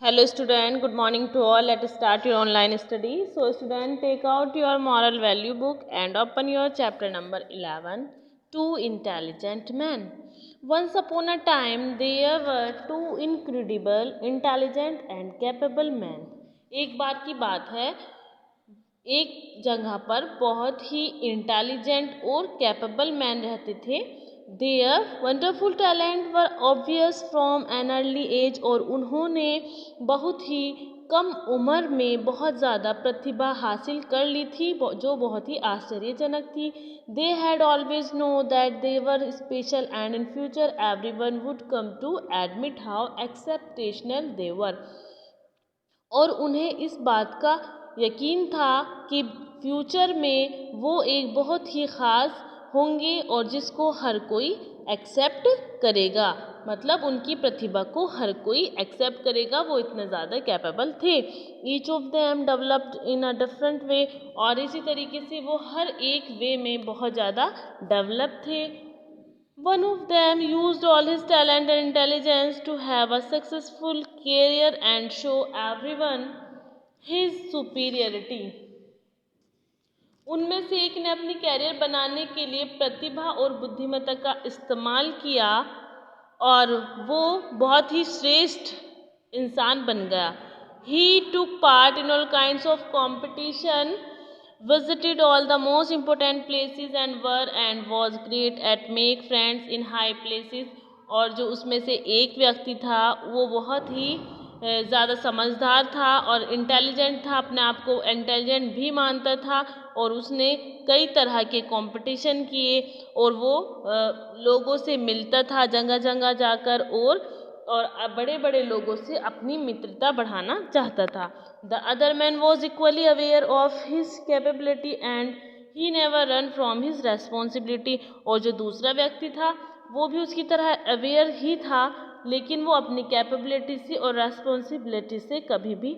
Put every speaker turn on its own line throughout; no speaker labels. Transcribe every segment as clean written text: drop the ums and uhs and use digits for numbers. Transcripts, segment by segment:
Hello student, good morning to all. Let us start your online study. So student, take out your moral value book and open your chapter number 11, Two Intelligent Men. Once upon a time there were two incredible, intelligent and capable men. एक बार की बात है, एक जगह पर बहुत ही intelligent और कैपेबल मैन रहते थे. Their wonderful talent were obvious from an early age, और उन्होंने बहुत ही कम उम्र में बहुत ज़्यादा प्रतिभा हासिल कर ली थी जो बहुत ही आश्चर्यजनक थी. They had always know that they were special and in future everyone would come to admit how exceptional they were. और उन्हें इस बात का यकीन था कि फ्यूचर में वो एक बहुत ही ख़ास होंगे और जिसको हर कोई एक्सेप्ट करेगा. मतलब उनकी प्रतिभा को हर कोई एक्सेप्ट करेगा, वो इतने ज़्यादा कैपेबल थे. Each of them developed in a different way, और इसी तरीके से वो हर एक वे में बहुत ज़्यादा डेवलप थे. One of them used all his talent and intelligence to have a successful career and show everyone his superiority. उनमें से एक ने अपनी कैरियर बनाने के लिए प्रतिभा और बुद्धिमत्ता का इस्तेमाल किया और वो बहुत ही श्रेष्ठ इंसान बन गया. He took part in all kinds of competition, visited all the most important places and was great at make friends in high places. और जो उसमें से एक व्यक्ति था वो बहुत ही ज़्यादा समझदार था और इंटेलिजेंट था, अपने आप को इंटेलिजेंट भी मानता था, और उसने कई तरह के कंपटीशन किए और वो लोगों से मिलता था जगह जगह जाकर, और बड़े बड़े लोगों से अपनी मित्रता बढ़ाना चाहता था. The other man was equally aware of his capability and he never run from his responsibility. और जो दूसरा व्यक्ति था वो भी उसकी तरह अवेयर ही था, लेकिन वो अपनी कैपेबिलिटी से और रेस्पॉन्सिबिलिटी से कभी भी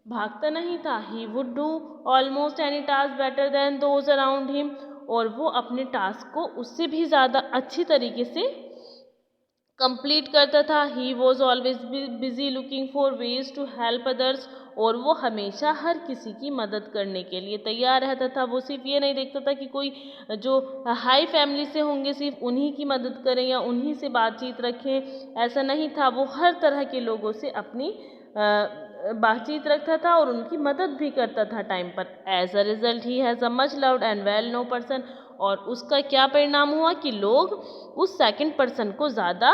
भागता नहीं था. He would do almost any task better than those around him, और वो अपने टास्क को उससे भी ज़्यादा अच्छी तरीके से कंप्लीट करता था. He was always busy looking for ways to help others, और वो हमेशा हर किसी की मदद करने के लिए तैयार रहता था. वो सिर्फ ये नहीं देखता था कि कोई जो हाई फैमिली से होंगे सिर्फ उन्हीं की मदद करें या उन्हीं से बातचीत रखें, ऐसा नहीं था. वो हर तरह के लोगों से अपनी बातचीत रखता था और उनकी मदद भी करता था टाइम पर. As a result he has a much loved and well known person, और उसका क्या परिणाम हुआ कि लोग उस सेकंड पर्सन को ज़्यादा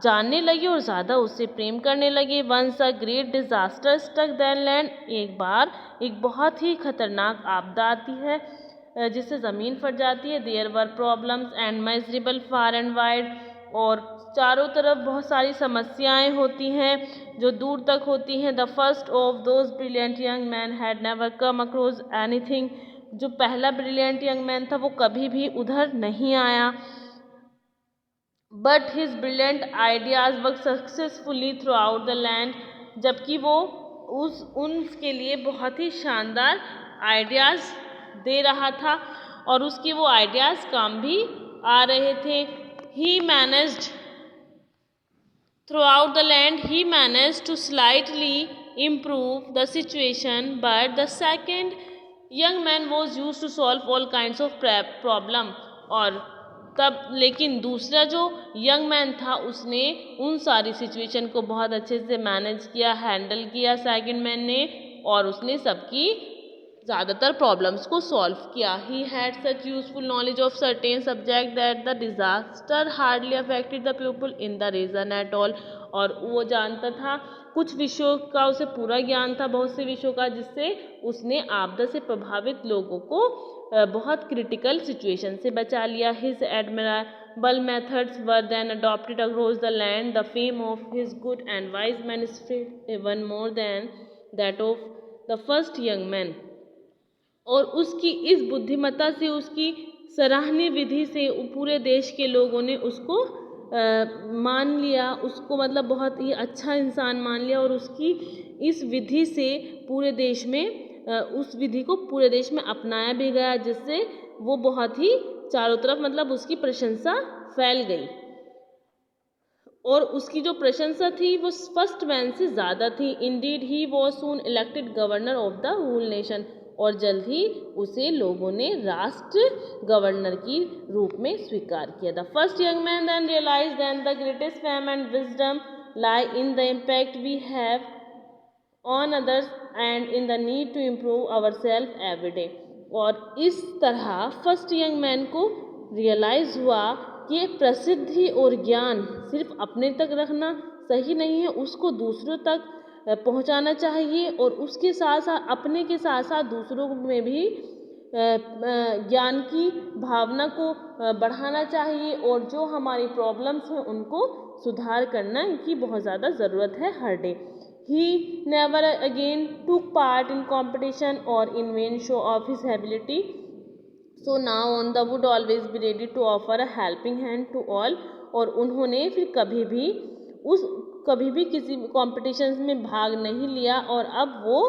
जानने लगे और ज़्यादा उससे प्रेम करने लगे. Once a great disaster struck then land, एक बार एक बहुत ही खतरनाक आपदा आती है जिससे ज़मीन फट जाती है. There were problems and measurable far and wide, और चारों तरफ बहुत सारी समस्याएं होती हैं जो दूर तक होती हैं. The first of those brilliant young man had never come across anything, जो पहला ब्रिलियंट यंग मैन था वो कभी भी उधर नहीं आया. But his brilliant ideas work successfully through out the land, जबकि वो उनके लिए बहुत ही शानदार आइडियाज़ दे रहा था और उसकी वो आइडियाज़ काम भी आ रहे थे. ही managed throughout the land, he managed to slightly improve the situation, but the second young man was used to solve all kinds of problem. और तब लेकिन दूसरा जो यंग मैन था उसने उन सारी सिचुएशन को बहुत अच्छे से मैनेज किया, हैंडल किया सेकंड मैन ने, और उसने सबकी ज़्यादातर प्रॉब्लम्स को सॉल्व किया. He had such useful knowledge of certain subject that the disaster hardly affected the people in the region at all, और वो जानता था कुछ विषयों का, उसे पूरा ज्ञान था बहुत से विषयों का, जिससे उसने आपदा से प्रभावित लोगों को बहुत क्रिटिकल सिचुएशन से बचा लिया. His admirable methods were then adopted across the land. The fame of his good and wise man spread even more than that of the first young man, और उसकी इस बुद्धिमत्ता से, उसकी सराहनीय विधि से पूरे देश के लोगों ने उसको मान लिया, उसको मतलब बहुत ही अच्छा इंसान मान लिया, और उसकी इस विधि से पूरे देश में उस विधि को पूरे देश में अपनाया भी गया, जिससे वो बहुत ही चारों तरफ मतलब उसकी प्रशंसा फैल गई. और उसकी जो प्रशंसा थी वो फर्स्ट मैन से ज़्यादा थी। Indeed he was soon elected governor of the whole nation, और जल्द ही उसे लोगों ने राष्ट्र गवर्नर की रूप में स्वीकार किया। The first young man then realize than the greatest fame and wisdom lie in the impact we have on others and in the need to improve our self every day. और इस तरह first young man को realize हुआ कि प्रसिद्धि और ज्ञान सिर्फ अपने तक रखना सही नहीं है, उसको दूसरों तक पहुंचाना चाहिए, और उसके साथ साथ अपने के साथ साथ दूसरों में भी ज्ञान की भावना को बढ़ाना चाहिए, और जो हमारी प्रॉब्लम्स हैं उनको सुधार करना की बहुत ज़्यादा ज़रूरत है हर day. He never again took part in competition or in vain show of his ability. So now on the would always be ready to offer a helping hand to all. और उन्होंने फिर कभी भी किसी कॉम्पिटिशन में भाग नहीं लिया, और अब वो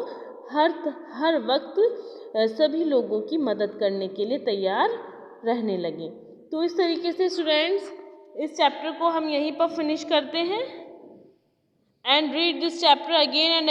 हर वक्त सभी लोगों की मदद करने के लिए तैयार रहने लगे। तो इस तरीके से स्टूडेंट्स इस चैप्टर को हम यहीं पर फिनिश करते हैं। And read this chapter again and